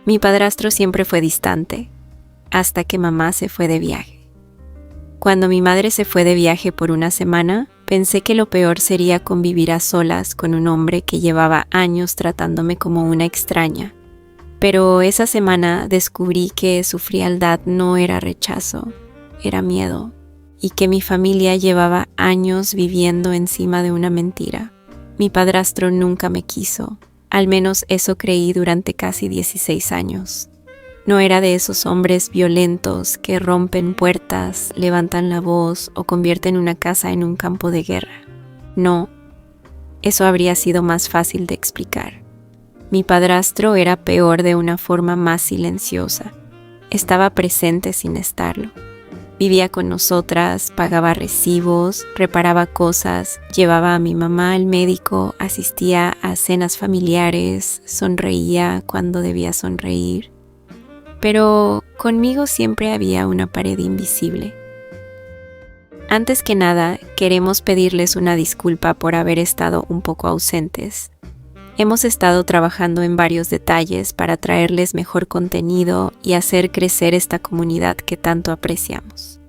Mi padrastro siempre fue distante, hasta que mamá se fue de viaje. Cuando mi madre se fue de viaje por una semana, pensé que lo peor sería convivir a solas con un hombre que llevaba años tratándome como una extraña. Pero esa semana descubrí que su frialdad no era rechazo, era miedo, y que mi familia llevaba años viviendo encima de una mentira. Mi padrastro nunca me quiso, al menos eso creí durante casi 16 años. No era de esos hombres violentos que rompen puertas, levantan la voz o convierten una casa en un campo de guerra. No, eso habría sido más fácil de explicar. Mi padrastro era peor de una forma más silenciosa. Estaba presente sin estarlo. Vivía con nosotras, pagaba recibos, reparaba cosas, llevaba a mi mamá al médico, asistía a cenas familiares, sonreía cuando debía sonreír. Pero conmigo siempre había una pared invisible. Antes que nada, queremos pedirles una disculpa por haber estado un poco ausentes. Hemos estado trabajando en varios detalles para traerles mejor contenido y hacer crecer esta comunidad que tanto apreciamos.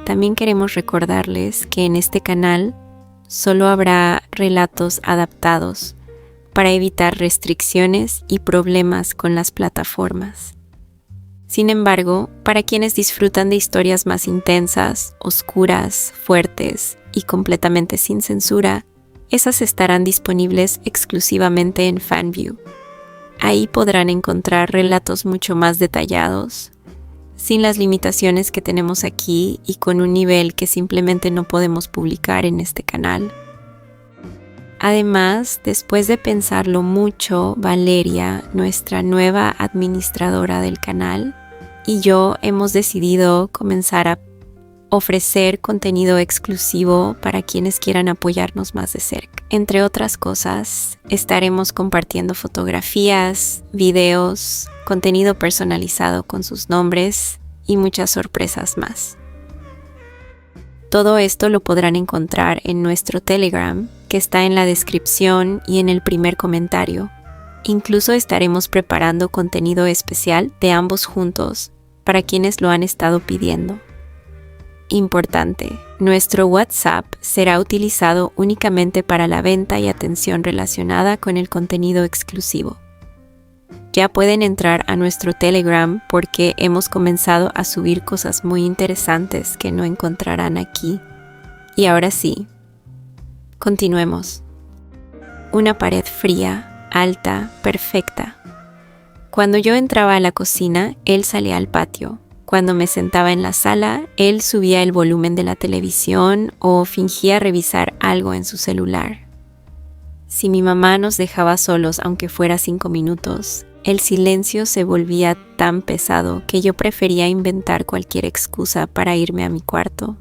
También queremos recordarles que en este canal solo habrá relatos adaptados para evitar restricciones y problemas con las plataformas. Sin embargo, para quienes disfrutan de historias más intensas, oscuras, fuertes y completamente sin censura, esas estarán disponibles exclusivamente en Fanview. Ahí podrán encontrar relatos mucho más detallados, sin las limitaciones que tenemos aquí y con un nivel que simplemente no podemos publicar en este canal. Además, después de pensarlo mucho, Valeria, nuestra nueva administradora del canal, y yo hemos decidido comenzar a ofrecer contenido exclusivo para quienes quieran apoyarnos más de cerca. Entre otras cosas, estaremos compartiendo fotografías, videos, contenido personalizado con sus nombres y muchas sorpresas más. Todo esto lo podrán encontrar en nuestro Telegram, que está en la descripción y en el primer comentario. Incluso estaremos preparando contenido especial de ambos juntos para quienes lo han estado pidiendo. Importante, nuestro WhatsApp será utilizado únicamente para la venta y atención relacionada con el contenido exclusivo. Ya pueden entrar a nuestro Telegram porque hemos comenzado a subir cosas muy interesantes que no encontrarán aquí. Y ahora sí, continuemos. Una pared fría, alta, perfecta. Cuando yo entraba a la cocina, él salía al patio. Cuando me sentaba en la sala, él subía el volumen de la televisión o fingía revisar algo en su celular. Si mi mamá nos dejaba solos, aunque fuera 5 minutos, el silencio se volvía tan pesado que yo prefería inventar cualquier excusa para irme a mi cuarto.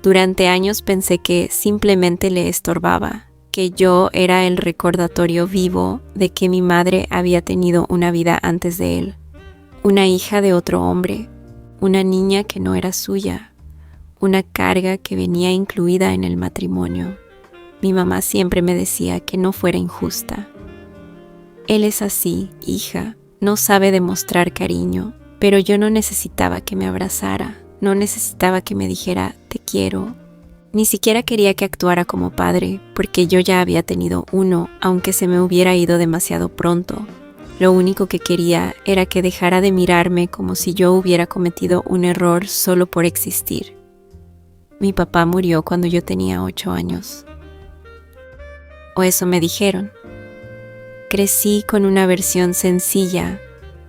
Durante años pensé que simplemente le estorbaba, que yo era el recordatorio vivo de que mi madre había tenido una vida antes de él, una hija de otro hombre, una niña que no era suya, una carga que venía incluida en el matrimonio. Mi mamá siempre me decía que no fuera injusta. Él es así, hija, no sabe demostrar cariño, pero yo no necesitaba que me abrazara, no necesitaba que me dijera te quiero. Ni siquiera quería que actuara como padre, porque yo ya había tenido uno, aunque se me hubiera ido demasiado pronto. Lo único que quería era que dejara de mirarme como si yo hubiera cometido un error solo por existir. Mi papá murió cuando yo tenía 8 años. O eso me dijeron. Crecí con una versión sencilla,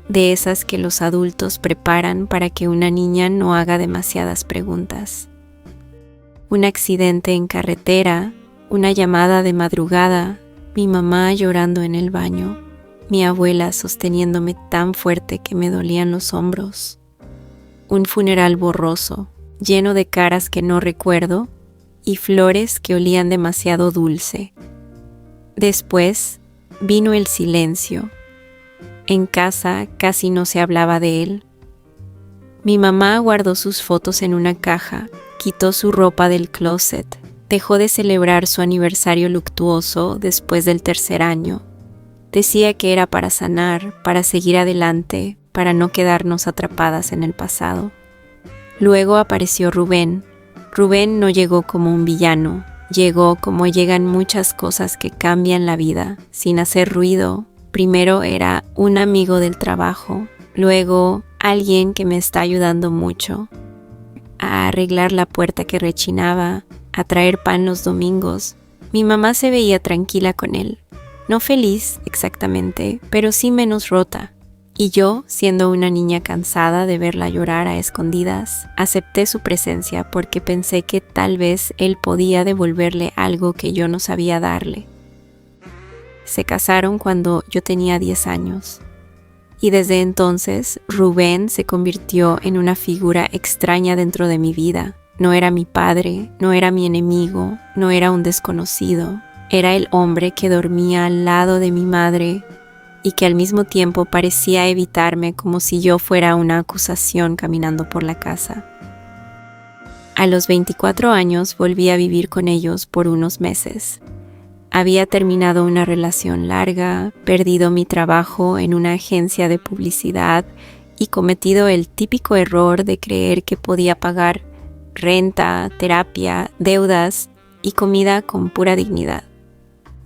de esas que los adultos preparan para que una niña no haga demasiadas preguntas. Un accidente en carretera, una llamada de madrugada, mi mamá llorando en el baño, mi abuela sosteniéndome tan fuerte que me dolían los hombros. Un funeral borroso, lleno de caras que no recuerdo y flores que olían demasiado dulce. Después vino el silencio. En casa casi no se hablaba de él. Mi mamá guardó sus fotos en una caja, quitó su ropa del closet, dejó de celebrar su aniversario luctuoso después del 3er año. Decía que era para sanar, para seguir adelante, para no quedarnos atrapadas en el pasado. Luego apareció Rubén. Rubén no llegó como un villano, llegó como llegan muchas cosas que cambian la vida, sin hacer ruido. Primero era un amigo del trabajo, luego alguien que me está ayudando mucho a arreglar la puerta que rechinaba, a traer pan los domingos. Mi mamá se veía tranquila con él, no feliz exactamente, pero sí menos rota. Y yo, siendo una niña cansada de verla llorar a escondidas, acepté su presencia porque pensé que tal vez él podía devolverle algo que yo no sabía darle. Se casaron cuando yo tenía 10 años. Y desde entonces, Rubén se convirtió en una figura extraña dentro de mi vida. No era mi padre, no era mi enemigo, no era un desconocido. Era el hombre que dormía al lado de mi madre y que al mismo tiempo parecía evitarme como si yo fuera una acusación caminando por la casa. A los 24 años volví a vivir con ellos por unos meses. Había terminado una relación larga, perdido mi trabajo en una agencia de publicidad y cometido el típico error de creer que podía pagar renta, terapia, deudas y comida con pura dignidad.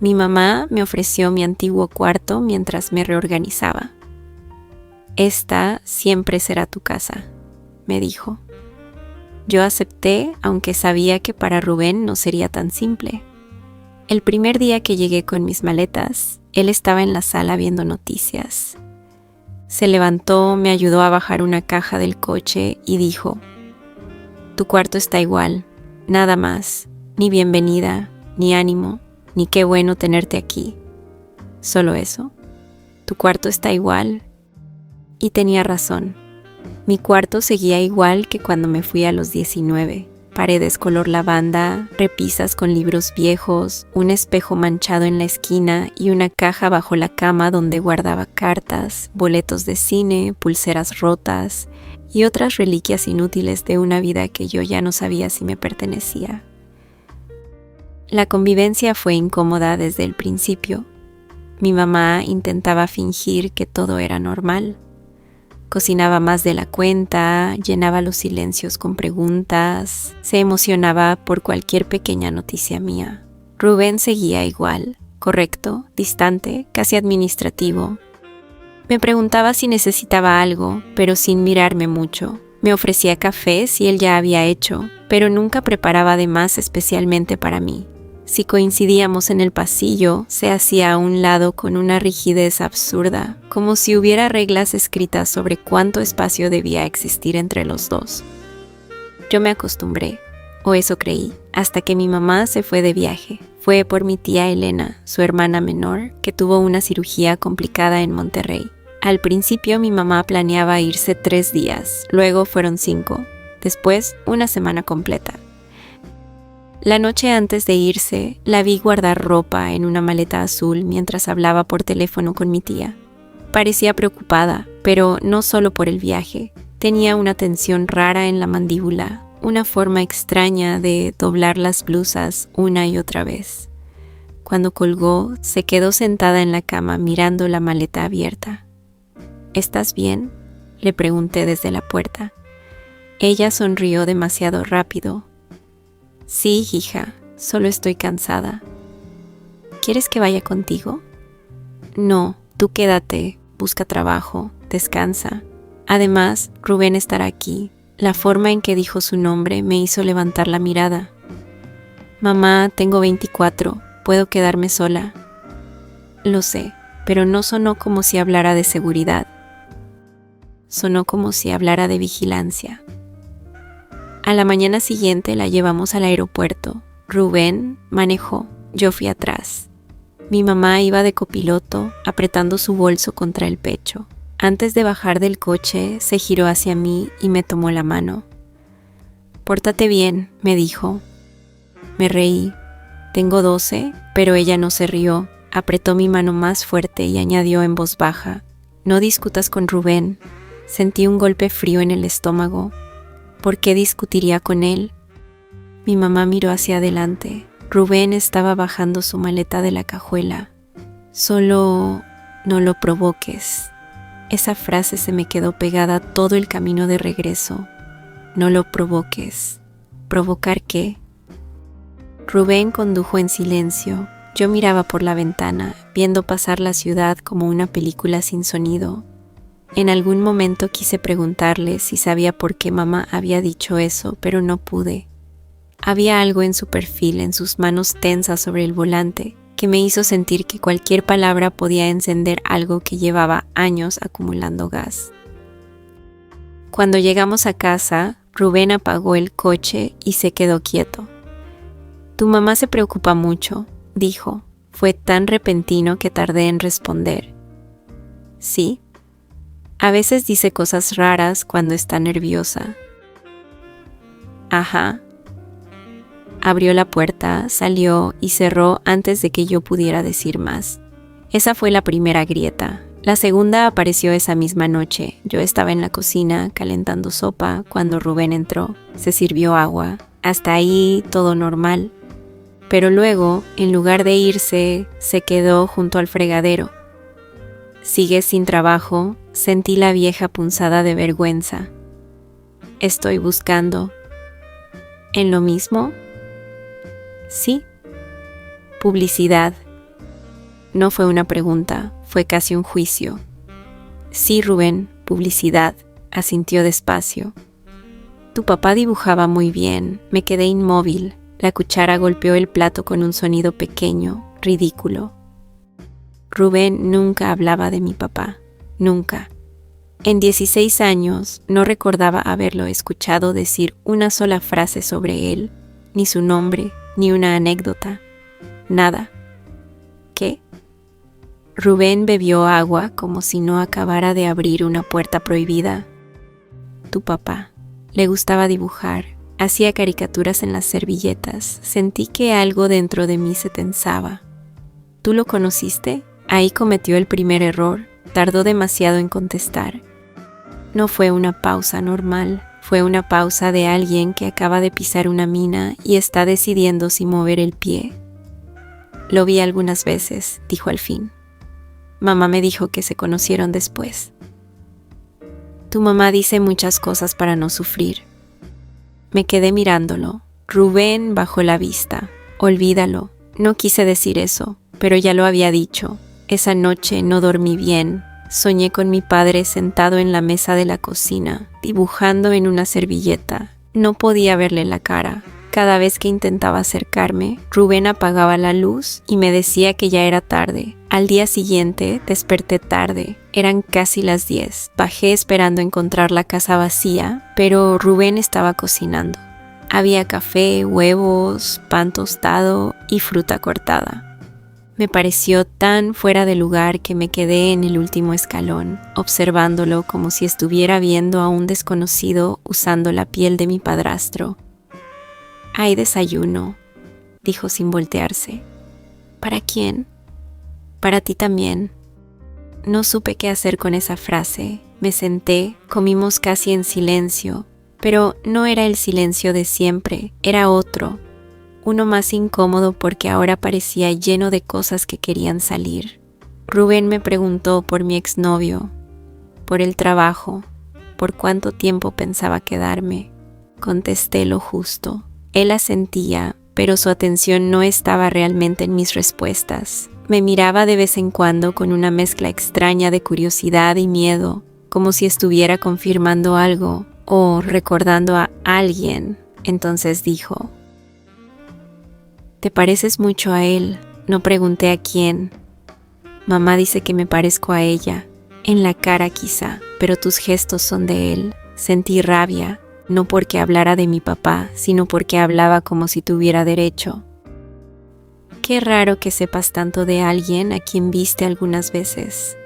Mi mamá me ofreció mi antiguo cuarto mientras me reorganizaba. Esta siempre será tu casa, me dijo. Yo acepté, aunque sabía que para Rubén no sería tan simple. El primer día que llegué con mis maletas, él estaba en la sala viendo noticias. Se levantó, me ayudó a bajar una caja del coche y dijo: «Tu cuarto está igual, nada más, ni bienvenida, ni ánimo, ni qué bueno tenerte aquí. Solo eso. Tu cuarto está igual». Y tenía razón. Mi cuarto seguía igual que cuando me fui a los 19. Paredes color lavanda, repisas con libros viejos, un espejo manchado en la esquina y una caja bajo la cama donde guardaba cartas, boletos de cine, pulseras rotas y otras reliquias inútiles de una vida que yo ya no sabía si me pertenecía. La convivencia fue incómoda desde el principio. Mi mamá intentaba fingir que todo era normal. Cocinaba más de la cuenta, llenaba los silencios con preguntas, se emocionaba por cualquier pequeña noticia mía. Rubén seguía igual, correcto, distante, casi administrativo. Me preguntaba si necesitaba algo, pero sin mirarme mucho. Me ofrecía café si él ya había hecho, pero nunca preparaba de más especialmente para mí. Si coincidíamos en el pasillo, se hacía a un lado con una rigidez absurda, como si hubiera reglas escritas sobre cuánto espacio debía existir entre los dos. Yo me acostumbré, o eso creí, hasta que mi mamá se fue de viaje. Fue por mi tía Elena, su hermana menor, que tuvo una cirugía complicada en Monterrey. Al principio mi mamá planeaba irse 3 días, luego fueron 5, después una semana completa. La noche antes de irse, la vi guardar ropa en una maleta azul mientras hablaba por teléfono con mi tía. Parecía preocupada, pero no solo por el viaje. Tenía una tensión rara en la mandíbula, una forma extraña de doblar las blusas una y otra vez. Cuando colgó, se quedó sentada en la cama mirando la maleta abierta. «¿Estás bien?», le pregunté desde la puerta. Ella sonrió demasiado rápido. «Sí, hija, solo estoy cansada». «¿Quieres que vaya contigo?». «No, tú quédate, busca trabajo, descansa. Además, Rubén estará aquí». La forma en que dijo su nombre me hizo levantar la mirada. «Mamá, tengo 24, puedo quedarme sola». Lo sé, pero no sonó como si hablara de seguridad. Sonó como si hablara de vigilancia. A la mañana siguiente la llevamos al aeropuerto. Rubén manejó, yo fui atrás. Mi mamá iba de copiloto, apretando su bolso contra el pecho. Antes de bajar del coche, se giró hacia mí y me tomó la mano. «Pórtate bien», me dijo. Me reí. Tengo 12, pero ella no se rió. Apretó mi mano más fuerte y añadió en voz baja: «No discutas con Rubén». Sentí un golpe frío en el estómago. ¿Por qué discutiría con él? Mi mamá miró hacia adelante. Rubén estaba bajando su maleta de la cajuela. «Solo No lo provoques. Esa frase se me quedó pegada todo el camino de regreso. No lo provoques. ¿Provocar qué? Rubén condujo en silencio. Yo miraba por la ventana, viendo pasar la ciudad como una película sin sonido. En algún momento quise preguntarle si sabía por qué mamá había dicho eso, pero no pude. Había algo en su perfil, en sus manos tensas sobre el volante, que me hizo sentir que cualquier palabra podía encender algo que llevaba años acumulando gas. Cuando llegamos a casa, Rubén apagó el coche y se quedó quieto. Tu mamá se preocupa mucho, dijo. Fue tan repentino que tardé en responder. Sí. A veces dice cosas raras cuando está nerviosa. Ajá. Abrió la puerta, salió y cerró antes de que yo pudiera decir más. Esa fue la primera grieta. La segunda apareció esa misma noche. Yo estaba en la cocina calentando sopa cuando Rubén entró. Se sirvió agua. Hasta ahí todo normal. Pero luego, en lugar de irse, se quedó junto al fregadero. ¿Sigues sin trabajo? Sentí la vieja punzada de vergüenza. Estoy buscando. ¿En lo mismo? Sí. Publicidad. No fue una pregunta, fue casi un juicio. Sí, Rubén, publicidad, asintió despacio. Tu papá dibujaba muy bien, me quedé inmóvil. La cuchara golpeó el plato con un sonido pequeño, ridículo. Rubén nunca hablaba de mi papá, nunca. En 16 años no recordaba haberlo escuchado decir una sola frase sobre él, ni su nombre, ni una anécdota, nada. ¿Qué? Rubén bebió agua como si no acabara de abrir una puerta prohibida. Tu papá. Le gustaba dibujar, hacía caricaturas en las servilletas. Sentí que algo dentro de mí se tensaba. ¿Tú lo conociste? Ahí cometió el primer error. Tardó demasiado en contestar. No fue una pausa normal. Fue una pausa de alguien que acaba de pisar una mina y está decidiendo si mover el pie. Lo vi algunas veces, dijo al fin. Mamá me dijo que se conocieron después. Tu mamá dice muchas cosas para no sufrir. Me quedé mirándolo. Rubén bajó la vista. Olvídalo. No quise decir eso, pero ya lo había dicho. Esa noche no dormí bien. Soñé con mi padre sentado en la mesa de la cocina, dibujando en una servilleta. No podía verle la cara. Cada vez que intentaba acercarme, Rubén apagaba la luz y me decía que ya era tarde. Al día siguiente desperté tarde. Eran casi las 10. Bajé esperando encontrar la casa vacía, pero Rubén estaba cocinando. Había café, huevos, pan tostado y fruta cortada. Me pareció tan fuera de lugar que me quedé en el último escalón, observándolo como si estuviera viendo a un desconocido usando la piel de mi padrastro. Hay desayuno, dijo sin voltearse. ¿Para quién? Para ti también. No supe qué hacer con esa frase. Me senté, comimos casi en silencio, pero no era el silencio de siempre, era otro. Uno más incómodo porque ahora parecía lleno de cosas que querían salir. Rubén me preguntó por mi exnovio, por el trabajo, por cuánto tiempo pensaba quedarme. Contesté lo justo. Él asentía, pero su atención no estaba realmente en mis respuestas. Me miraba de vez en cuando con una mezcla extraña de curiosidad y miedo, como si estuviera confirmando algo o recordando a alguien. Entonces dijo: «Te pareces mucho a él». No pregunté a quién. Mamá dice que me parezco a ella. En la cara quizá, pero tus gestos son de él. Sentí rabia, no porque hablara de mi papá, sino porque hablaba como si tuviera derecho. Qué raro que sepas tanto de alguien a quien viste algunas veces.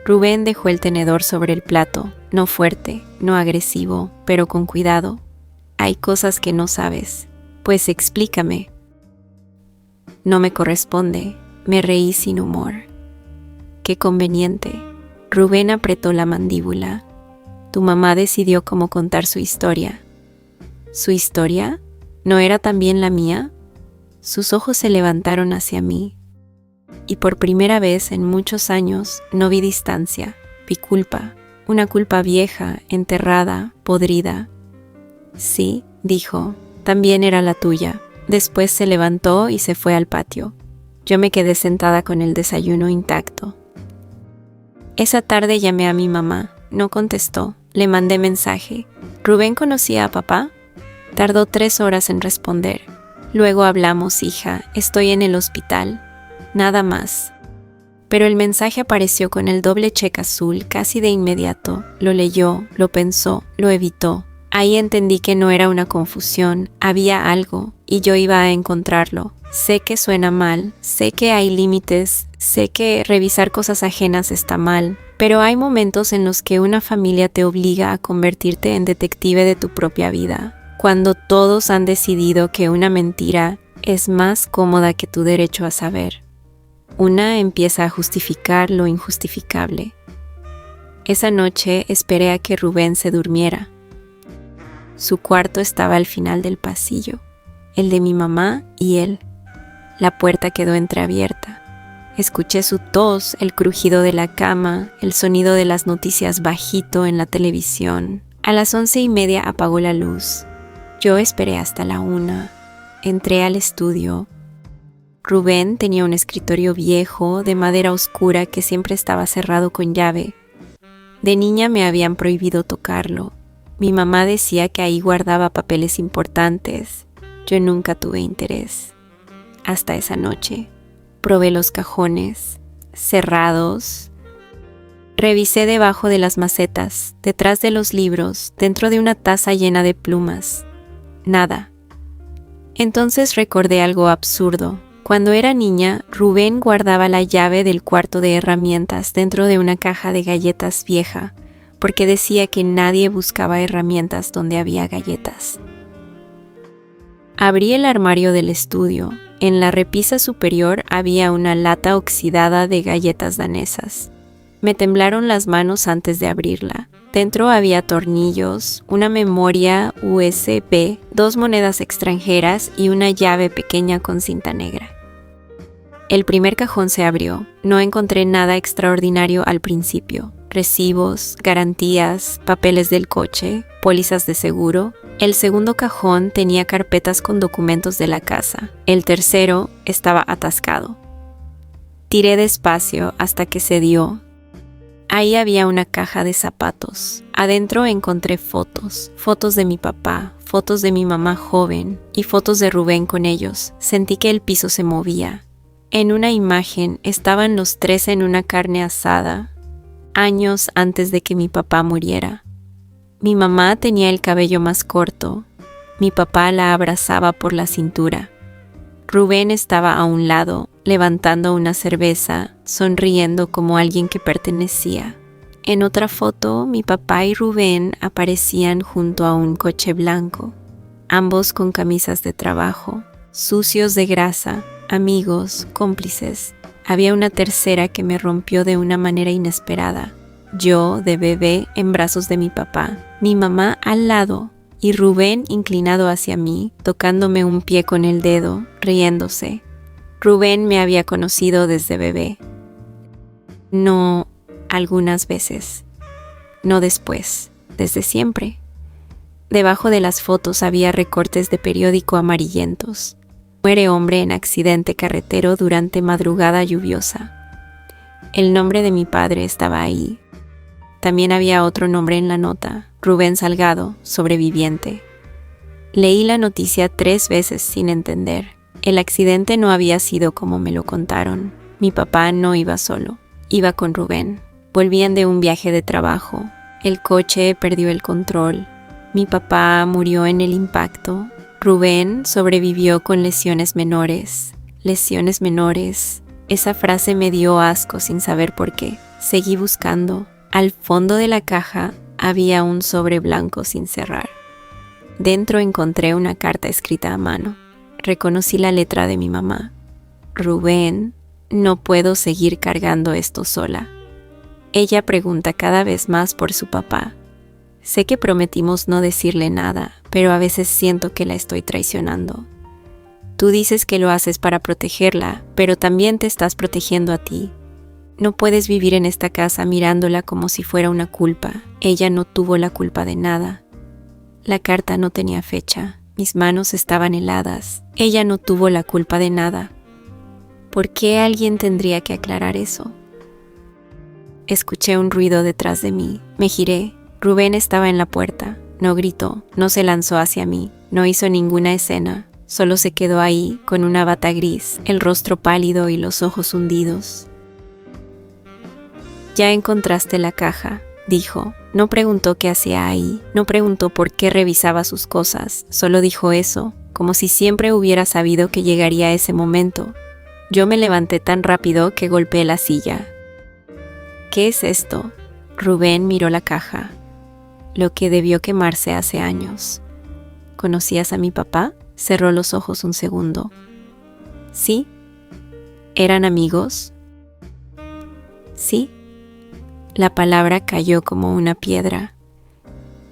Rubén dejó el tenedor sobre el plato, no fuerte, no agresivo, pero con cuidado. Hay cosas que no sabes. Pues explícame. No me corresponde. Me reí sin humor. Qué conveniente. Rubén apretó la mandíbula. Tu mamá decidió cómo contar su historia. ¿Su historia? ¿No era también la mía? Sus ojos se levantaron hacia mí. Y por primera vez en muchos años no vi distancia, vi culpa, una culpa vieja, enterrada, podrida. Sí, dijo, también era la tuya. Después se levantó y se fue al patio. Yo me quedé sentada con el desayuno intacto. Esa tarde llamé a mi mamá. No contestó. Le mandé mensaje. ¿Rubén conocía a papá? Tardó 3 horas en responder. Luego hablamos, hija. Estoy en el hospital. Nada más. Pero el mensaje apareció con el doble cheque azul casi de inmediato. Lo leyó, lo pensó, lo evitó. Ahí entendí que no era una confusión, había algo, y yo iba a encontrarlo. Sé que suena mal, sé que hay límites, sé que revisar cosas ajenas está mal, pero hay momentos en los que una familia te obliga a convertirte en detective de tu propia vida, cuando todos han decidido que una mentira es más cómoda que tu derecho a saber. Una empieza a justificar lo injustificable. Esa noche esperé a que Rubén se durmiera. Su cuarto estaba al final del pasillo, el de mi mamá y él. La puerta quedó entreabierta. Escuché su tos, el crujido de la cama, el sonido de las noticias bajito en la televisión. A las 11:30 apagó la luz. Yo esperé hasta la 1. Entré al estudio. Rubén tenía un escritorio viejo, de madera oscura que siempre estaba cerrado con llave. De niña me habían prohibido tocarlo. Mi mamá decía que ahí guardaba papeles importantes. Yo nunca tuve interés. Hasta esa noche. Probé los cajones, cerrados. Revisé debajo de las macetas, detrás de los libros, dentro de una taza llena de plumas. Nada. Entonces recordé algo absurdo. Cuando era niña, Rubén guardaba la llave del cuarto de herramientas dentro de una caja de galletas vieja, porque decía que nadie buscaba herramientas donde había galletas. Abrí el armario del estudio. En la repisa superior había una lata oxidada de galletas danesas. Me temblaron las manos antes de abrirla. Dentro había tornillos, una memoria USB, 2 monedas extranjeras y una llave pequeña con cinta negra. El primer cajón se abrió. No encontré nada extraordinario al principio. Recibos, garantías, papeles del coche, pólizas de seguro. El segundo cajón tenía carpetas con documentos de la casa. El tercero estaba atascado. Tiré despacio hasta que se dio. Ahí había una caja de zapatos. Adentro encontré fotos de mi papá, fotos de mi mamá joven y fotos de Rubén con ellos. Sentí que el piso se movía. En una imagen estaban los 3 en una carne asada, años antes de que mi papá muriera. Mi mamá tenía el cabello más corto. Mi papá la abrazaba por la cintura. Rubén estaba a un lado, levantando una cerveza, sonriendo como alguien que pertenecía. En otra foto, mi papá y Rubén aparecían junto a un coche blanco, ambos con camisas de trabajo, sucios de grasa, amigos, cómplices. Había una tercera que me rompió de una manera inesperada. Yo, de bebé, en brazos de mi papá, mi mamá al lado, y Rubén inclinado hacia mí, tocándome un pie con el dedo, riéndose. Rubén me había conocido desde bebé. No algunas veces, no después, desde siempre. Debajo de las fotos había recortes de periódico amarillentos. Muere hombre en accidente carretero durante madrugada lluviosa. El nombre de mi padre estaba ahí. También había otro nombre en la nota, Rubén Salgado, sobreviviente. Leí la noticia 3 veces sin entender. El accidente no había sido como me lo contaron. Mi papá no iba solo, iba con Rubén. Volvían de un viaje de trabajo. El coche perdió el control. Mi papá murió en el impacto. Rubén sobrevivió con lesiones menores. Lesiones menores. Esa frase me dio asco sin saber por qué. Seguí buscando. Al fondo de la caja había un sobre blanco sin cerrar. Dentro encontré una carta escrita a mano. Reconocí la letra de mi mamá. Rubén, no puedo seguir cargando esto sola. Ella pregunta cada vez más por su papá. Sé que prometimos no decirle nada, pero a veces siento que la estoy traicionando. Tú dices que lo haces para protegerla, pero también te estás protegiendo a ti. No puedes vivir en esta casa mirándola como si fuera una culpa. Ella no tuvo la culpa de nada. La carta no tenía fecha. Mis manos estaban heladas. Ella no tuvo la culpa de nada. ¿Por qué alguien tendría que aclarar eso? Escuché un ruido detrás de mí. Me giré. Rubén estaba en la puerta. No gritó, no se lanzó hacia mí, no hizo ninguna escena. Solo se quedó ahí, con una bata gris, el rostro pálido y los ojos hundidos. «Ya encontraste la caja», dijo. No preguntó qué hacía ahí, no preguntó por qué revisaba sus cosas, solo dijo eso, como si siempre hubiera sabido que llegaría ese momento. Yo me levanté tan rápido que golpeé la silla. «¿Qué es esto?». Rubén miró la caja. Lo que debió quemarse hace años. «¿Conocías a mi papá?». Cerró los ojos un segundo. «¿Sí?». «¿Eran amigos?». «Sí». La palabra cayó como una piedra.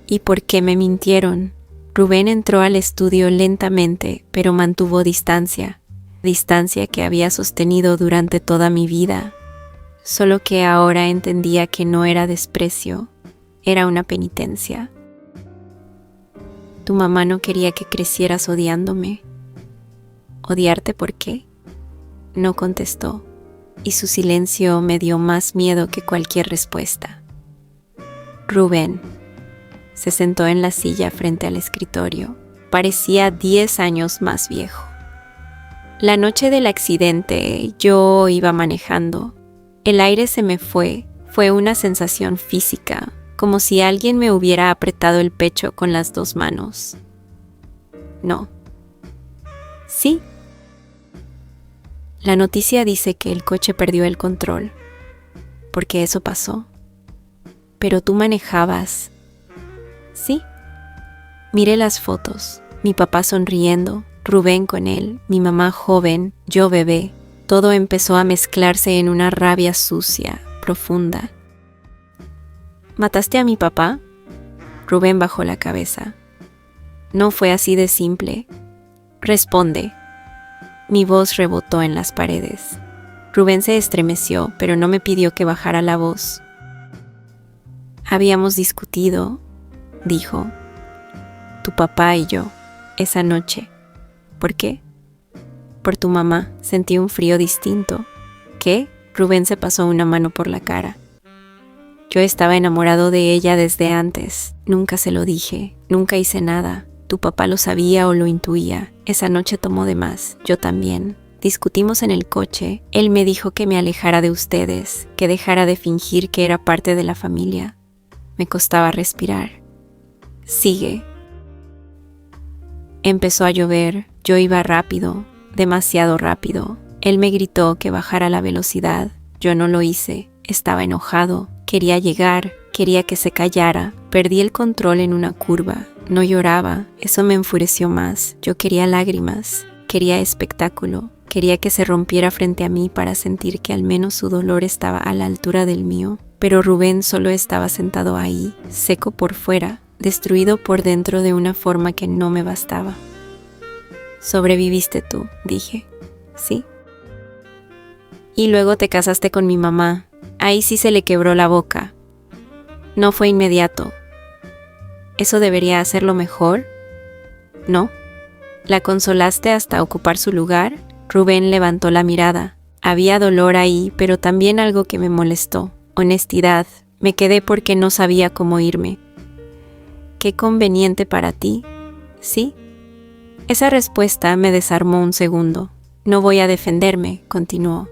«¿Y por qué me mintieron?». Rubén entró al estudio lentamente, pero mantuvo distancia que había sostenido durante toda mi vida. Solo que ahora entendía que no era desprecio, era una penitencia. «Tu mamá no quería que crecieras odiándome». «¿Odiarte por qué?». No contestó, y su silencio me dio más miedo que cualquier respuesta. Rubén se sentó en la silla frente al escritorio. Parecía 10 años más viejo. La noche del accidente yo iba manejando. El aire se me fue una sensación física, como si alguien me hubiera apretado el pecho con las 2 manos. «No». «Sí». La noticia dice que el coche perdió el control, porque eso pasó. «Pero tú manejabas». «Sí». Miré las fotos, mi papá sonriendo, Rubén con él, mi mamá joven, yo bebé. Todo empezó a mezclarse en una rabia sucia, profunda. «¿Mataste a mi papá?». Rubén bajó la cabeza. «No fue así de simple». «Responde». Mi voz rebotó en las paredes. Rubén se estremeció, pero no me pidió que bajara la voz. «Habíamos discutido», dijo, «tu papá y yo, esa noche». «¿Por qué?». «Por tu mamá». Sentí un frío distinto. «¿Qué?». Rubén se pasó una mano por la cara. «Yo estaba enamorado de ella desde antes. Nunca se lo dije, nunca hice nada. Tu papá lo sabía o lo intuía. Esa noche tomó de más, yo también. Discutimos en el coche. Él me dijo que me alejara de ustedes, que dejara de fingir que era parte de la familia». Me costaba respirar. «Sigue». Empezó a llover. Yo iba rápido, demasiado rápido. Él me gritó que bajara la velocidad. Yo no lo hice. Estaba enojado. Quería llegar. Quería que se callara. Perdí el control en una curva. No lloraba. Eso me enfureció más. Yo quería lágrimas. Quería espectáculo. Quería que se rompiera frente a mí para sentir que al menos su dolor estaba a la altura del mío. Pero Rubén solo estaba sentado ahí, seco por fuera, destruido por dentro de una forma que no me bastaba. «Sobreviviste tú», dije. «Sí». «Y luego te casaste con mi mamá. Ahí sí se le quebró la boca». «No fue inmediato». «¿Eso debería hacerlo mejor?». «No». «¿La consolaste hasta ocupar su lugar?». Rubén levantó la mirada. Había dolor ahí, pero también algo que me molestó. Honestidad. Me quedé porque no sabía cómo irme. «Qué conveniente para ti». «¿Sí?». Esa respuesta me desarmó un segundo. «No voy a defenderme», continuó.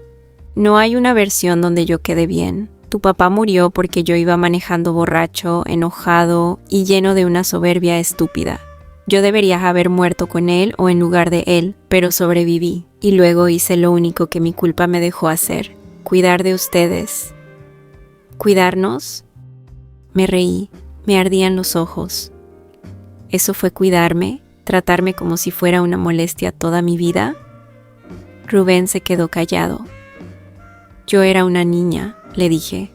«No hay una versión donde yo quede bien. Tu papá murió porque yo iba manejando borracho, enojado y lleno de una soberbia estúpida. Yo debería haber muerto con él o en lugar de él, pero sobreviví. Y luego hice lo único que mi culpa me dejó hacer: cuidar de ustedes». «¿Cuidarnos?». Me reí, me ardían los ojos. ¿Eso fue cuidarme? ¿Tratarme como si fuera una molestia toda mi vida? Rubén se quedó callado. «Yo era una niña», le dije.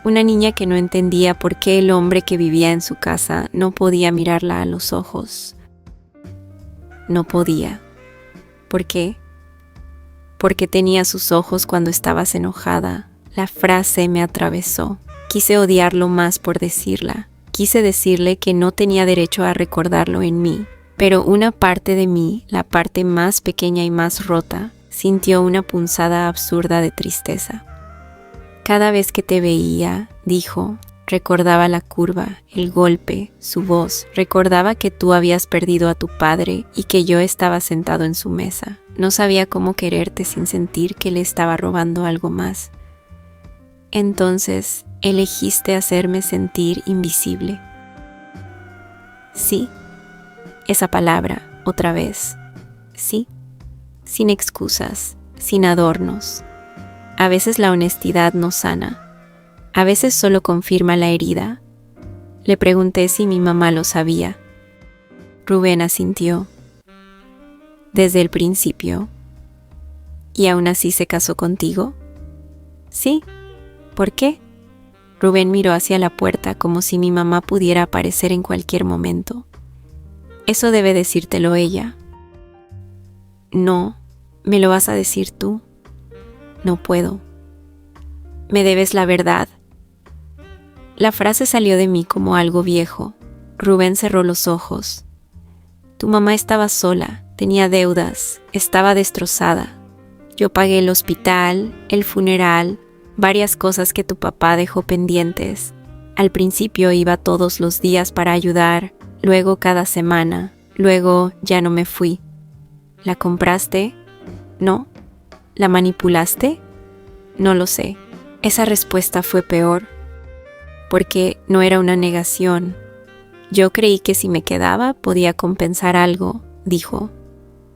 Una niña que no entendía por qué el hombre que vivía en su casa no podía mirarla a los ojos. No podía. ¿Por qué? Porque tenía sus ojos cuando estabas enojada. La frase me atravesó. Quise odiarlo más por decirla. Quise decirle que no tenía derecho a recordarlo en mí. Pero una parte de mí, la parte más pequeña y más rota, sintió una punzada absurda de tristeza. Cada vez que te veía, dijo, recordaba la curva, el golpe, su voz. Recordaba que tú habías perdido a tu padre y que yo estaba sentado en su mesa. No sabía cómo quererte sin sentir que le estaba robando algo más. Entonces, elegiste hacerme sentir invisible. Sí, esa palabra, otra vez. Sí, sin excusas, sin adornos. A veces la honestidad no sana. A veces solo confirma la herida. Le pregunté si mi mamá lo sabía. Rubén asintió. Desde el principio. ¿Y aún así se casó contigo? Sí. ¿Por qué? Rubén miró hacia la puerta como si mi mamá pudiera aparecer en cualquier momento. Eso debe decírtelo ella. No, ¿me lo vas a decir tú? No puedo. Me debes la verdad. La frase salió de mí como algo viejo. Rubén cerró los ojos. Tu mamá estaba sola, tenía deudas, estaba destrozada. Yo pagué el hospital, el funeral, varias cosas que tu papá dejó pendientes. Al principio iba todos los días para ayudar, luego cada semana, luego ya no me fui. ¿La compraste? No. ¿La manipulaste? No lo sé. Esa respuesta fue peor, porque no era una negación. Yo creí que si me quedaba podía compensar algo, dijo.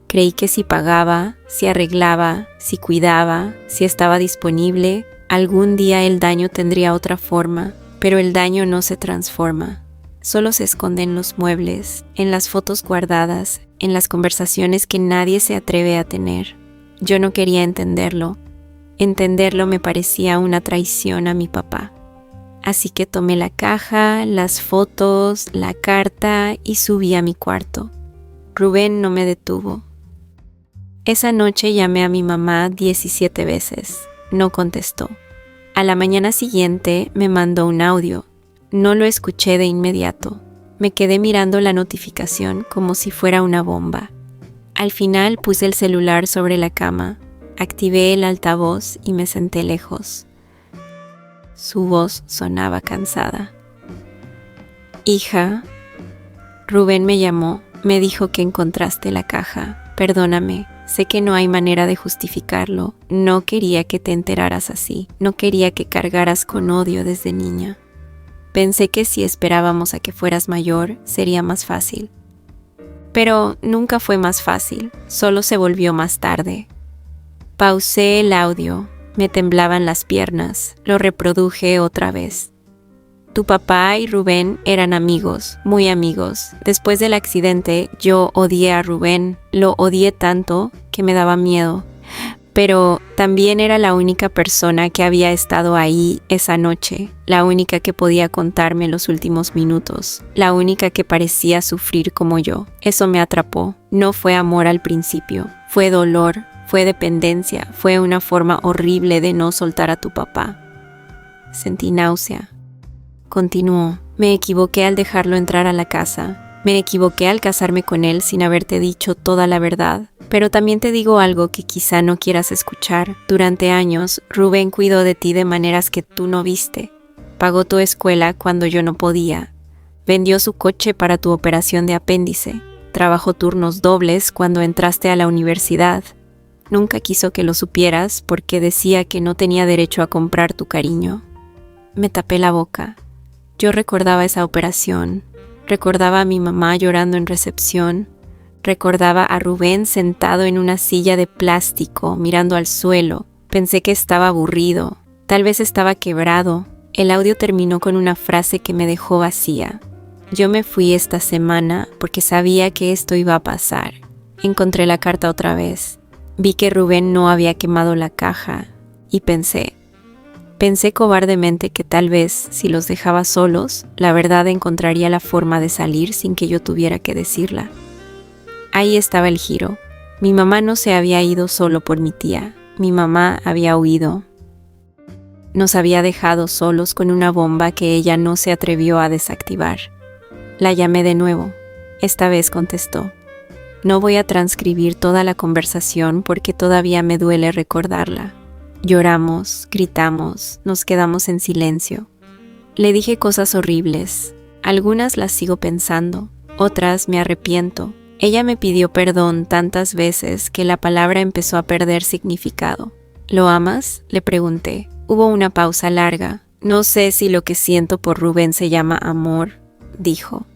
Creí que si pagaba, si arreglaba, si cuidaba, si estaba disponible, algún día el daño tendría otra forma, pero el daño no se transforma. Solo se esconde en los muebles, en las fotos guardadas, en las conversaciones que nadie se atreve a tener. Yo no quería entenderlo. Entenderlo me parecía una traición a mi papá. Así que tomé la caja, las fotos, la carta y subí a mi cuarto. Rubén no me detuvo. Esa noche llamé a mi mamá 17 veces. No contestó. A la mañana siguiente me mandó un audio. No lo escuché de inmediato. Me quedé mirando la notificación como si fuera una bomba. Al final puse el celular sobre la cama, activé el altavoz y me senté lejos. Su voz sonaba cansada. Hija, Rubén me llamó, me dijo que encontraste la caja. Perdóname, sé que no hay manera de justificarlo. No quería que te enteraras así. No quería que cargaras con odio desde niña. Pensé que si esperábamos a que fueras mayor, sería más fácil. Pero nunca fue más fácil, solo se volvió más tarde. Pausé el audio, me temblaban las piernas, lo reproduje otra vez. Tu papá y Rubén eran amigos, muy amigos. Después del accidente, yo odié a Rubén, lo odié tanto que me daba miedo. Pero también era la única persona que había estado ahí esa noche, la única que podía contarme los últimos minutos, la única que parecía sufrir como yo. Eso me atrapó. No fue amor al principio, fue dolor, fue dependencia, fue una forma horrible de no soltar a tu papá. Sentí náusea. Continuó. Me equivoqué al dejarlo entrar a la casa. Me equivoqué al casarme con él sin haberte dicho toda la verdad. Pero también te digo algo que quizá no quieras escuchar. Durante años, Rubén cuidó de ti de maneras que tú no viste. Pagó tu escuela cuando yo no podía. Vendió su coche para tu operación de apéndice. Trabajó turnos dobles cuando entraste a la universidad. Nunca quiso que lo supieras porque decía que no tenía derecho a comprar tu cariño. Me tapé la boca. Yo recordaba esa operación. Recordaba a mi mamá llorando en recepción. Recordaba a Rubén sentado en una silla de plástico, mirando al suelo. Pensé que estaba aburrido. Tal vez estaba quebrado. El audio terminó con una frase que me dejó vacía. Yo me fui esta semana porque sabía que esto iba a pasar. Encontré la carta otra vez. Vi que Rubén no había quemado la caja y pensé cobardemente que tal vez, si los dejaba solos, la verdad encontraría la forma de salir sin que yo tuviera que decirla. Ahí estaba el giro. Mi mamá no se había ido solo por mi tía. Mi mamá había huido. Nos había dejado solos con una bomba que ella no se atrevió a desactivar. La llamé de nuevo. Esta vez contestó. No voy a transcribir toda la conversación porque todavía me duele recordarla. Lloramos, gritamos, nos quedamos en silencio. Le dije cosas horribles. Algunas las sigo pensando, otras me arrepiento. Ella me pidió perdón tantas veces que la palabra empezó a perder significado. ¿Lo amas?, le pregunté. Hubo una pausa larga. No sé si lo que siento por Rubén se llama amor, dijo.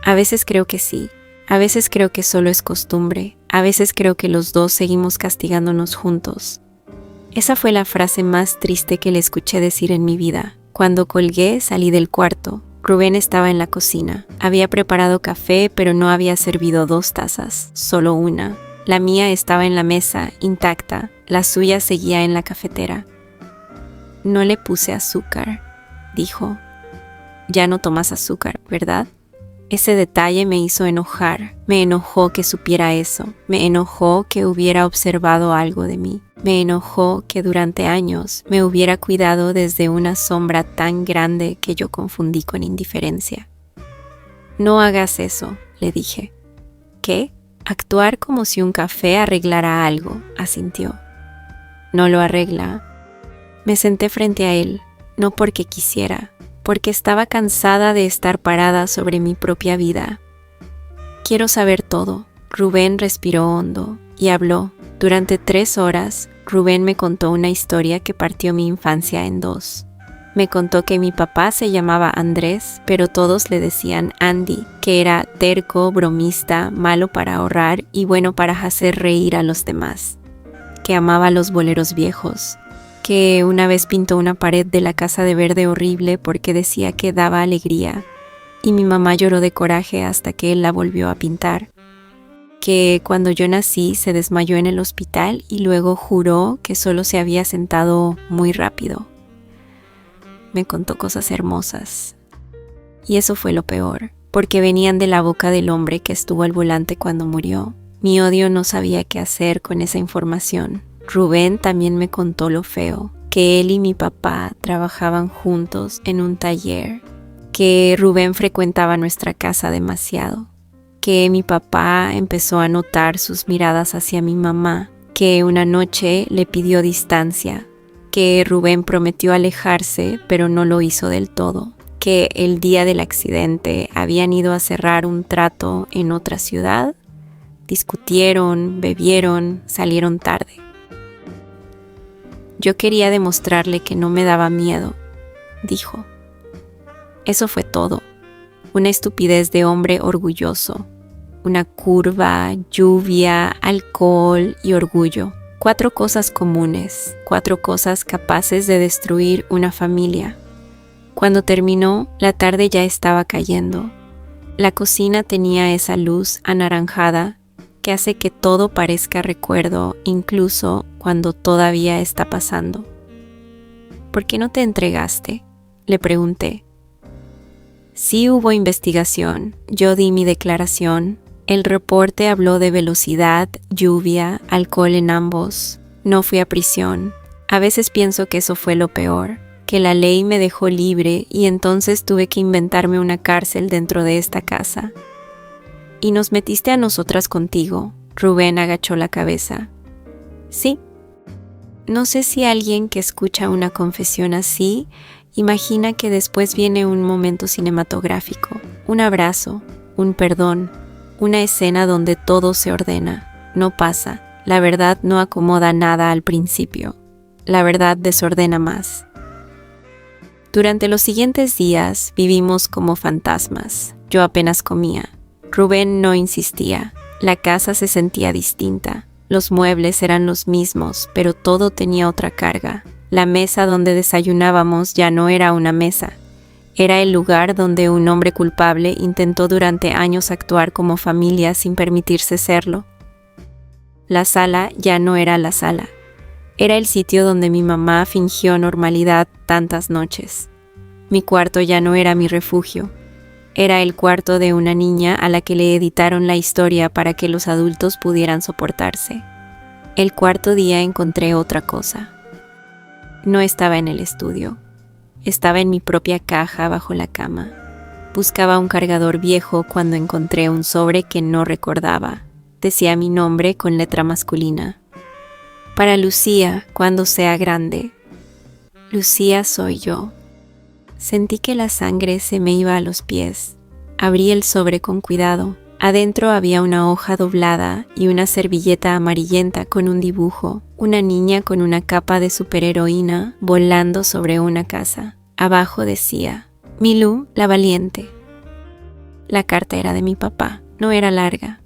A veces creo que sí. A veces creo que solo es costumbre. A veces creo que los dos seguimos castigándonos juntos. Esa fue la frase más triste que le escuché decir en mi vida. Cuando colgué, salí del cuarto. Rubén estaba en la cocina. Había preparado café, pero no había servido 2 tazas, solo una. La mía estaba en la mesa, intacta. La suya seguía en la cafetera. No le puse azúcar, dijo. Ya no tomas azúcar, ¿verdad? Ese detalle me hizo enojar. Me enojó que supiera eso. Me enojó que hubiera observado algo de mí. Me enojó que durante años me hubiera cuidado desde una sombra tan grande que yo confundí con indiferencia. No hagas eso, le dije. ¿Qué? Actuar como si un café arreglara algo, asintió. No lo arregla. Me senté frente a él, no porque quisiera, porque estaba cansada de estar parada sobre mi propia vida. Quiero saber todo. Rubén respiró hondo y habló. Durante 3 horas, Rubén me contó una historia que partió mi infancia en 2. Me contó que mi papá se llamaba Andrés, pero todos le decían Andy, que era terco, bromista, malo para ahorrar y bueno para hacer reír a los demás. Que amaba los boleros viejos. Que una vez pintó una pared de la casa de verde horrible porque decía que daba alegría, y mi mamá lloró de coraje hasta que él la volvió a pintar. Que cuando yo nací se desmayó en el hospital y luego juró que solo se había sentado muy rápido. Me contó cosas hermosas. Y eso fue lo peor, porque venían de la boca del hombre que estuvo al volante cuando murió. Mi odio no sabía qué hacer con esa información. Rubén también me contó lo feo, que él y mi papá trabajaban juntos en un taller, que Rubén frecuentaba nuestra casa demasiado, que mi papá empezó a notar sus miradas hacia mi mamá, que una noche le pidió distancia, que Rubén prometió alejarse pero no lo hizo del todo, que el día del accidente habían ido a cerrar un trato en otra ciudad, discutieron, bebieron, salieron tarde. Yo quería demostrarle que no me daba miedo, dijo. Eso fue todo. Una estupidez de hombre orgulloso. Una curva, lluvia, alcohol y orgullo. 4 cosas comunes, 4 cosas capaces de destruir una familia. Cuando terminó, la tarde ya estaba cayendo. La cocina tenía esa luz anaranjada que hace que todo parezca recuerdo, incluso cuando todavía está pasando. ¿Por qué no te entregaste?, le pregunté. Sí hubo investigación, yo di mi declaración. El reporte habló de velocidad, lluvia, alcohol en ambos. No fui a prisión. A veces pienso que eso fue lo peor, que la ley me dejó libre y entonces tuve que inventarme una cárcel dentro de esta casa. Y nos metiste a nosotras contigo. Rubén agachó la cabeza. Sí. No sé si alguien que escucha una confesión así imagina que después viene un momento cinematográfico, un abrazo, un perdón, una escena donde todo se ordena. No pasa. La verdad no acomoda nada al principio. La verdad desordena más. Durante los siguientes días vivimos como fantasmas. Yo apenas comía. Rubén no insistía. La casa se sentía distinta. Los muebles eran los mismos, pero todo tenía otra carga. La mesa donde desayunábamos ya no era una mesa. Era el lugar donde un hombre culpable intentó durante años actuar como familia sin permitirse serlo. La sala ya no era la sala. Era el sitio donde mi mamá fingió normalidad tantas noches. Mi cuarto ya no era mi refugio. Era el cuarto de una niña a la que le editaron la historia para que los adultos pudieran soportarse. El cuarto día encontré otra cosa. No estaba en el estudio. Estaba en mi propia caja bajo la cama. Buscaba un cargador viejo cuando encontré un sobre que no recordaba. Decía mi nombre con letra masculina. Para Lucía, cuando sea grande. Lucía soy yo. Sentí que la sangre se me iba a los pies. Abrí el sobre con cuidado. Adentro había una hoja doblada y una servilleta amarillenta con un dibujo. Una niña con una capa de superheroína volando sobre una casa. Abajo decía, Milú, la valiente. La carta era de mi papá. No era larga.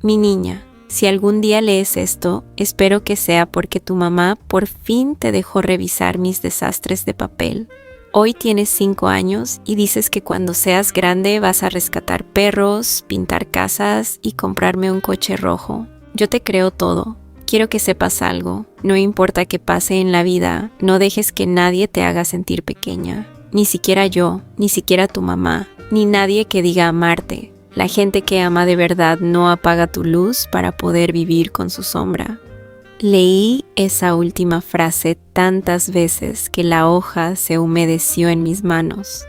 Mi niña, si algún día lees esto, espero que sea porque tu mamá por fin te dejó revisar mis desastres de papel. Hoy tienes 5 años y dices que cuando seas grande vas a rescatar perros, pintar casas y comprarme un coche rojo. Yo te creo todo. Quiero que sepas algo. No importa qué pase en la vida, no dejes que nadie te haga sentir pequeña. Ni siquiera yo, ni siquiera tu mamá, ni nadie que diga amarte. La gente que ama de verdad no apaga tu luz para poder vivir con su sombra. Leí esa última frase tantas veces que la hoja se humedeció en mis manos.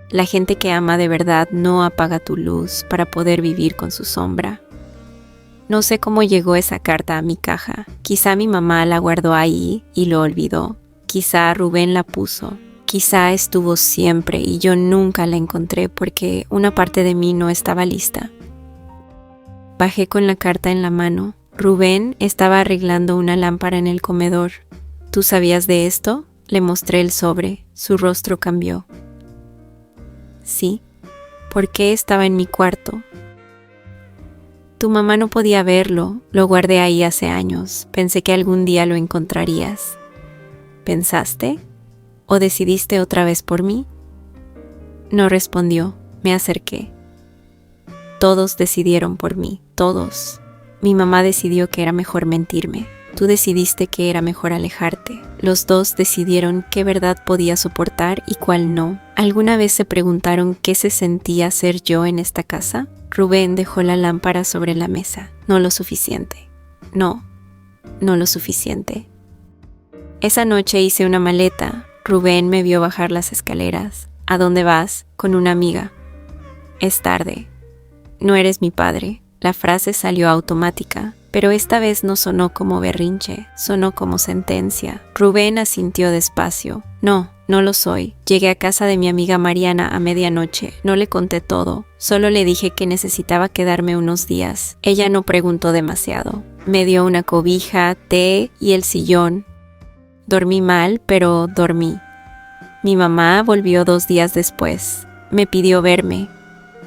La gente que ama de verdad no apaga tu luz para poder vivir con su sombra. No sé cómo llegó esa carta a mi caja. Quizá mi mamá la guardó ahí y lo olvidó. Quizá Rubén la puso. Quizá estuvo siempre y yo nunca la encontré porque una parte de mí no estaba lista. Bajé con la carta en la mano. Rubén estaba arreglando una lámpara en el comedor. ¿Tú sabías de esto? Le mostré el sobre. Su rostro cambió. Sí. ¿Por qué estaba en mi cuarto? Tu mamá no podía verlo. Lo guardé ahí hace años. Pensé que algún día lo encontrarías. ¿Pensaste? ¿O decidiste otra vez por mí? No respondió. Me acerqué. Todos decidieron por mí. Todos. Mi mamá decidió que era mejor mentirme. Tú decidiste que era mejor alejarte. Los dos decidieron qué verdad podía soportar y cuál no. ¿Alguna vez se preguntaron qué se sentía ser yo en esta casa? Rubén dejó la lámpara sobre la mesa. No lo suficiente. No lo suficiente. Esa noche hice una maleta. Rubén me vio bajar las escaleras. ¿A dónde vas? Con una amiga. Es tarde. No eres mi padre. La frase salió automática, pero esta vez no sonó como berrinche, sonó como sentencia. Rubén asintió despacio. No lo soy. Llegué a casa de mi amiga Mariana a medianoche. No le conté todo. Solo le dije que necesitaba quedarme unos días. Ella no preguntó demasiado. Me dio una cobija, té y el sillón. Dormí mal, pero dormí. Mi mamá volvió 2 días después. Me pidió verme.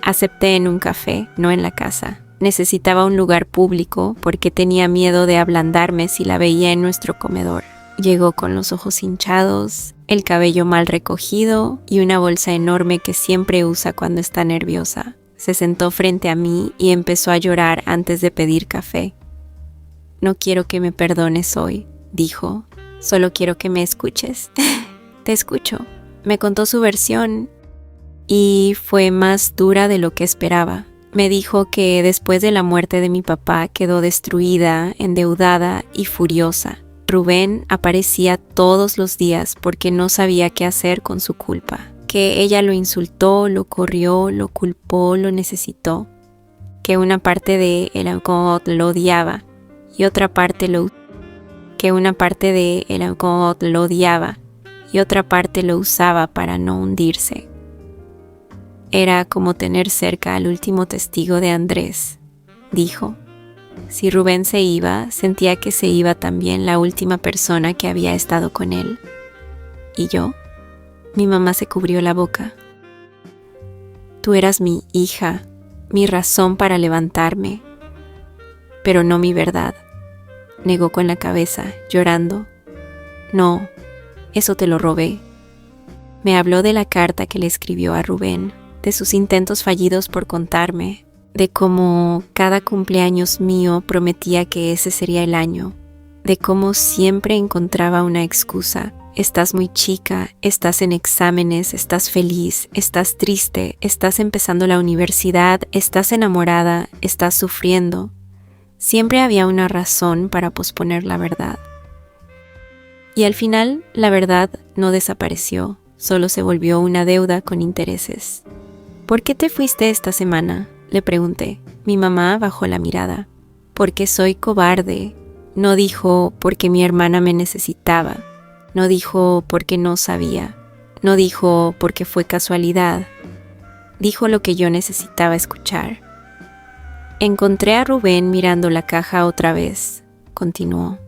Acepté en un café, no en la casa. Necesitaba un lugar público porque tenía miedo de ablandarme si la veía en nuestro comedor. Llegó con los ojos hinchados, el cabello mal recogido y una bolsa enorme que siempre usa cuando está nerviosa. Se sentó frente a mí y empezó a llorar antes de pedir café. No quiero que me perdones hoy, dijo. Solo quiero que me escuches. Te escucho. Me contó su versión y fue más dura de lo que esperaba. Me dijo que después de la muerte de mi papá quedó destruida, endeudada y furiosa. Rubén aparecía todos los días porque no sabía qué hacer con su culpa. Que ella lo insultó, lo corrió, lo culpó, lo necesitó. Que una parte de él lo odiaba y otra parte lo usaba para no hundirse. Era como tener cerca al último testigo de Andrés, dijo. Si Rubén se iba, sentía que se iba también la última persona que había estado con él. ¿Y yo? Mi mamá se cubrió la boca. Tú eras mi hija, mi razón para levantarme, pero no mi verdad. Negó con la cabeza, llorando. No, eso te lo robé. Me habló de la carta que le escribió a Rubén, de sus intentos fallidos por contarme, de cómo cada cumpleaños mío prometía que ese sería el año, de cómo siempre encontraba una excusa, estás muy chica, estás en exámenes, estás feliz, estás triste, estás empezando la universidad, estás enamorada, estás sufriendo. Siempre había una razón para posponer la verdad. Y al final, la verdad no desapareció, solo se volvió una deuda con intereses. ¿Por qué te fuiste esta semana?, le pregunté. Mi mamá bajó la mirada. Porque soy cobarde. No dijo porque mi hermana me necesitaba. No dijo porque no sabía. No dijo porque fue casualidad. Dijo lo que yo necesitaba escuchar. Encontré a Rubén mirando la caja otra vez, continuó.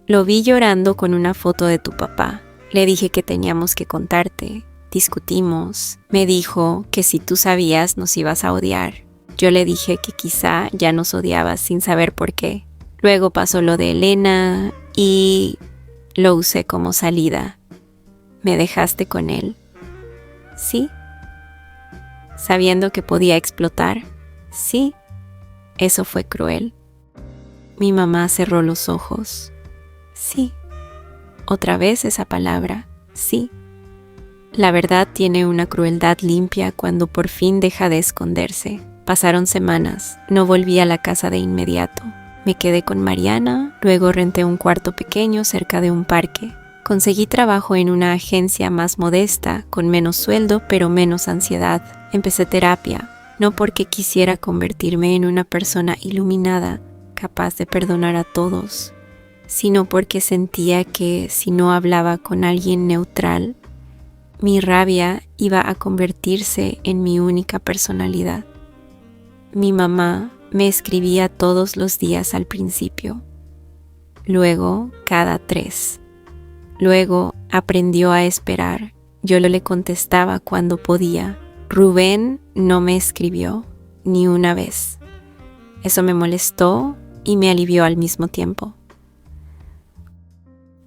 Lo vi llorando con una foto de tu papá. Le dije que teníamos que contarte. Discutimos. Me dijo que si tú sabías nos ibas a odiar. Yo le dije que quizá ya nos odiabas sin saber por qué. Luego pasó lo de Elena y lo usé como salida. ¿Me dejaste con él? Sí. ¿Sabiendo que podía explotar? Sí. Eso fue cruel. Mi mamá cerró los ojos. Sí. Otra vez esa palabra. Sí. La verdad tiene una crueldad limpia cuando por fin deja de esconderse. Pasaron semanas. No volví a la casa de inmediato. Me quedé con Mariana, luego renté un cuarto pequeño cerca de un parque. Conseguí trabajo en una agencia más modesta, con menos sueldo pero menos ansiedad. Empecé terapia, no porque quisiera convertirme en una persona iluminada, capaz de perdonar a todos, sino porque sentía que si no hablaba con alguien neutral, mi rabia iba a convertirse en mi única personalidad. Mi mamá me escribía todos los días al principio, luego cada 3. Luego aprendió a esperar. Yo le contestaba cuando podía. Rubén no me escribió ni una vez. Eso me molestó y me alivió al mismo tiempo.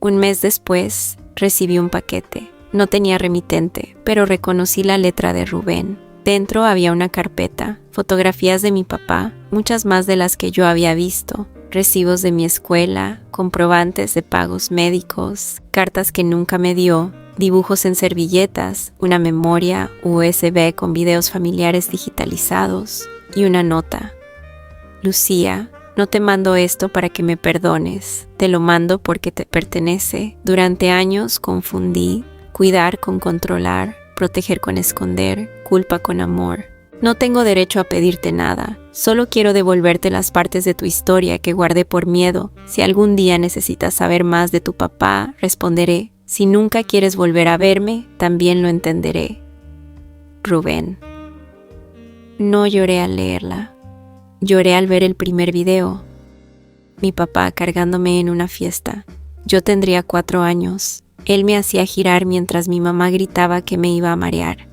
Un mes después recibí un paquete. No tenía remitente, pero reconocí la letra de Rubén. Dentro había una carpeta, fotografías de mi papá, muchas más de las que yo había visto, recibos de mi escuela, comprobantes de pagos médicos, cartas que nunca me dio, dibujos en servilletas, una memoria USB con videos familiares digitalizados y una nota. Lucía, no te mando esto para que me perdones, te lo mando porque te pertenece. Durante años confundí cuidar con controlar, proteger con esconder, culpa con amor. No tengo derecho a pedirte nada, solo quiero devolverte las partes de tu historia que guardé por miedo. Si algún día necesitas saber más de tu papá, responderé. Si nunca quieres volver a verme, también lo entenderé. Rubén. No lloré al leerla. Lloré al ver el primer video. Mi papá cargándome en una fiesta. Yo tendría 4 años. Él me hacía girar mientras mi mamá gritaba que me iba a marear.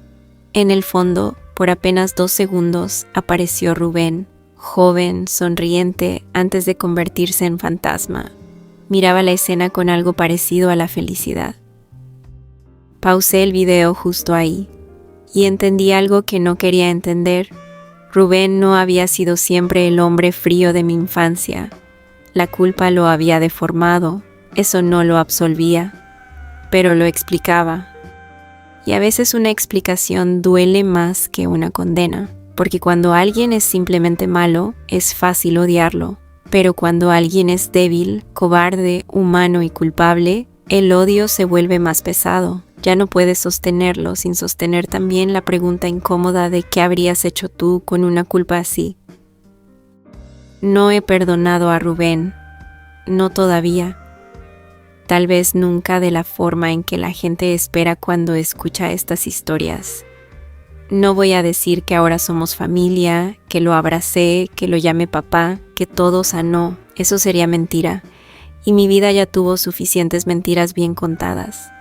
En el fondo, por apenas 2 segundos, apareció Rubén, joven, sonriente, antes de convertirse en fantasma. Miraba la escena con algo parecido a la felicidad. Pausé el video justo ahí, y entendí algo que no quería entender. Rubén no había sido siempre el hombre frío de mi infancia. La culpa lo había deformado, eso no lo absolvía, pero lo explicaba. Y a veces una explicación duele más que una condena, porque cuando alguien es simplemente malo, es fácil odiarlo. Pero cuando alguien es débil, cobarde, humano y culpable, el odio se vuelve más pesado. Ya no puedes sostenerlo sin sostener también la pregunta incómoda de qué habrías hecho tú con una culpa así. No he perdonado a Rubén, no todavía. Tal vez nunca de la forma en que la gente espera cuando escucha estas historias. No voy a decir que ahora somos familia, que lo abracé, que lo llamé papá, que todo sanó. Eso sería mentira. Y mi vida ya tuvo suficientes mentiras bien contadas.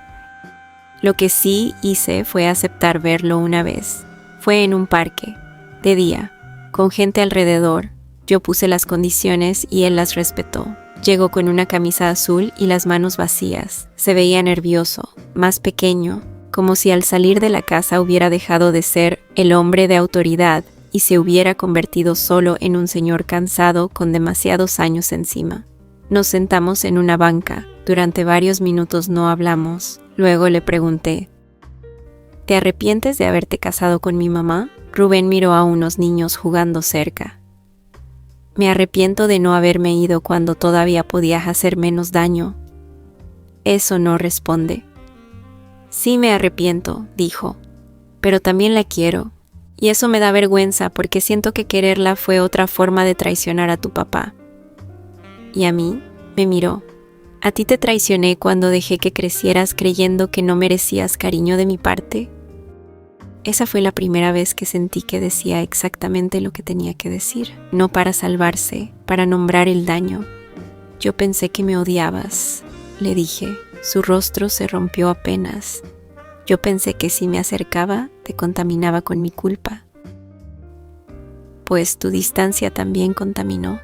Lo que sí hice fue aceptar verlo una vez. Fue en un parque, de día, con gente alrededor. Yo puse las condiciones y él las respetó. Llegó con una camisa azul y las manos vacías. Se veía nervioso, más pequeño, como si al salir de la casa hubiera dejado de ser el hombre de autoridad y se hubiera convertido solo en un señor cansado con demasiados años encima. Nos sentamos en una banca. Durante varios minutos no hablamos. Luego le pregunté, ¿te arrepientes de haberte casado con mi mamá? Rubén miró a unos niños jugando cerca. Me arrepiento de no haberme ido cuando todavía podías hacer menos daño. Eso no responde. Sí me arrepiento, dijo, pero también la quiero. Y eso me da vergüenza porque siento que quererla fue otra forma de traicionar a tu papá. Y a mí, me miró. ¿A ti te traicioné cuando dejé que crecieras creyendo que no merecías cariño de mi parte? Esa fue la primera vez que sentí que decía exactamente lo que tenía que decir, no para salvarse, para nombrar el daño. Yo pensé que me odiabas, le dije. Su rostro se rompió apenas. Yo pensé que si me acercaba, te contaminaba con mi culpa. Pues tu distancia también contaminó.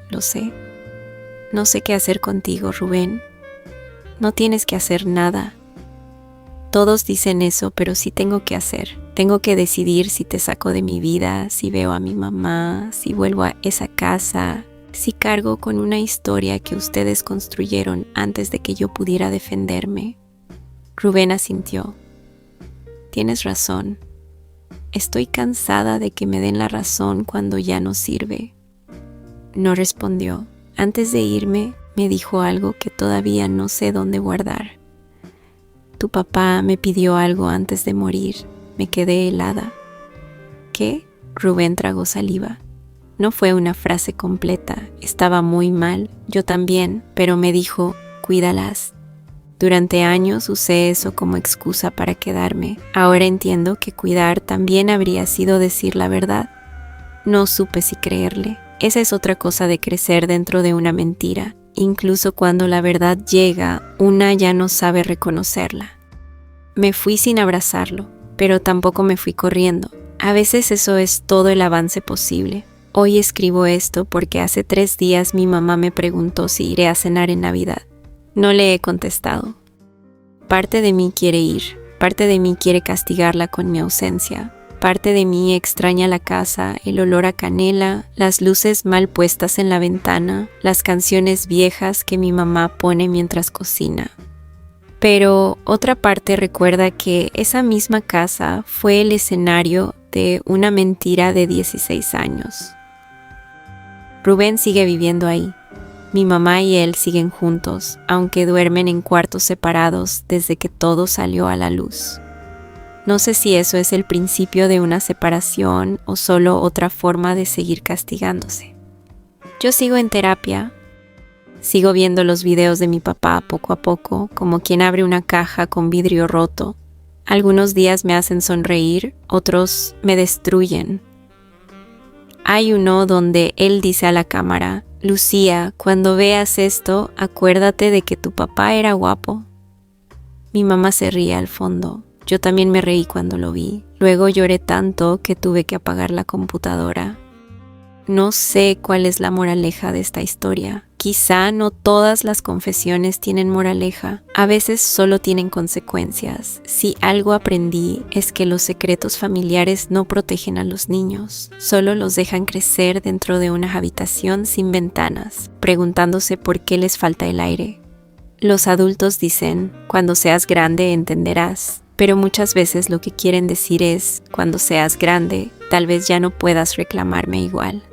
Lo sé. No sé qué hacer contigo, Rubén. No tienes que hacer nada. Todos dicen eso, pero sí tengo que hacer. Tengo que decidir si te saco de mi vida, si veo a mi mamá, si vuelvo a esa casa, si cargo con una historia que ustedes construyeron antes de que yo pudiera defenderme. Rubén asintió. Tienes razón. Estoy cansada de que me den la razón cuando ya no sirve. No respondió. Antes de irme, me dijo algo que todavía no sé dónde guardar. Tu papá me pidió algo antes de morir. Me quedé helada. ¿Qué? Rubén tragó saliva. No fue una frase completa. Estaba muy mal. Yo también. Pero me dijo, cuídalas. Durante años usé eso como excusa para quedarme. Ahora entiendo que cuidar también habría sido decir la verdad. No supe si creerle. Esa es otra cosa de crecer dentro de una mentira. Incluso cuando la verdad llega, una ya no sabe reconocerla. Me fui sin abrazarlo, pero tampoco me fui corriendo. A veces eso es todo el avance posible. Hoy escribo esto porque hace 3 días mi mamá me preguntó si iré a cenar en Navidad. No le he contestado. Parte de mí quiere ir, parte de mí quiere castigarla con mi ausencia. Parte de mí extraña la casa, el olor a canela, las luces mal puestas en la ventana, las canciones viejas que mi mamá pone mientras cocina. Pero otra parte recuerda que esa misma casa fue el escenario de una mentira de 16 años. Rubén sigue viviendo ahí. Mi mamá y él siguen juntos, aunque duermen en cuartos separados desde que todo salió a la luz. No sé si eso es el principio de una separación o solo otra forma de seguir castigándose. Yo sigo en terapia. Sigo viendo los videos de mi papá poco a poco, como quien abre una caja con vidrio roto. Algunos días me hacen sonreír, otros me destruyen. Hay uno donde él dice a la cámara, Lucía, cuando veas esto, acuérdate de que tu papá era guapo. Mi mamá se ríe al fondo. Yo también me reí cuando lo vi. Luego lloré tanto que tuve que apagar la computadora. No sé cuál es la moraleja de esta historia. Quizá no todas las confesiones tienen moraleja. A veces solo tienen consecuencias. Si algo aprendí es que los secretos familiares no protegen a los niños. Solo los dejan crecer dentro de una habitación sin ventanas, preguntándose por qué les falta el aire. Los adultos dicen, cuando seas grande entenderás. Pero muchas veces lo que quieren decir es, cuando seas grande, tal vez ya no puedas reclamarme igual.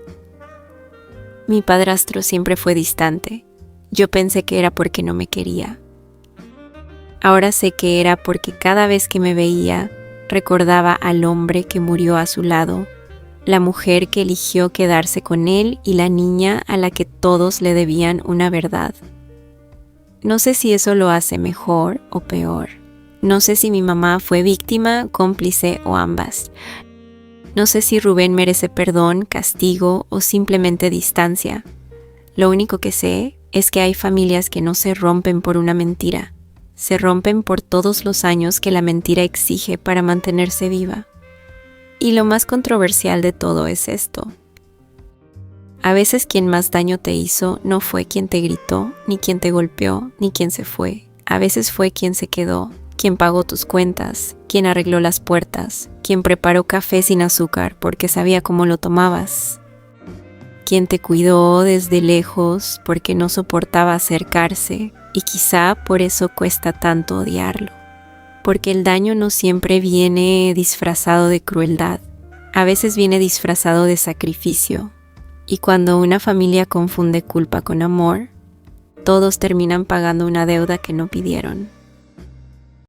Mi padrastro siempre fue distante. Yo pensé que era porque no me quería. Ahora sé que era porque cada vez que me veía, recordaba al hombre que murió a su lado, la mujer que eligió quedarse con él y la niña a la que todos le debían una verdad. No sé si eso lo hace mejor o peor. No sé si mi mamá fue víctima, cómplice o ambas. No sé si Rubén merece perdón, castigo o simplemente distancia. Lo único que sé es que hay familias que no se rompen por una mentira. Se rompen por todos los años que la mentira exige para mantenerse viva. Y lo más controversial de todo es esto. A veces quien más daño te hizo no fue quien te gritó, ni quien te golpeó, ni quien se fue. A veces fue quien se quedó. Quien pagó tus cuentas, quien arregló las puertas, quien preparó café sin azúcar porque sabía cómo lo tomabas, quien te cuidó desde lejos porque no soportaba acercarse, Y quizá por eso cuesta tanto odiarlo, porque el daño no siempre viene disfrazado de crueldad, a veces viene disfrazado de sacrificio. Y cuando una familia confunde culpa con amor, todos terminan pagando una deuda que no pidieron.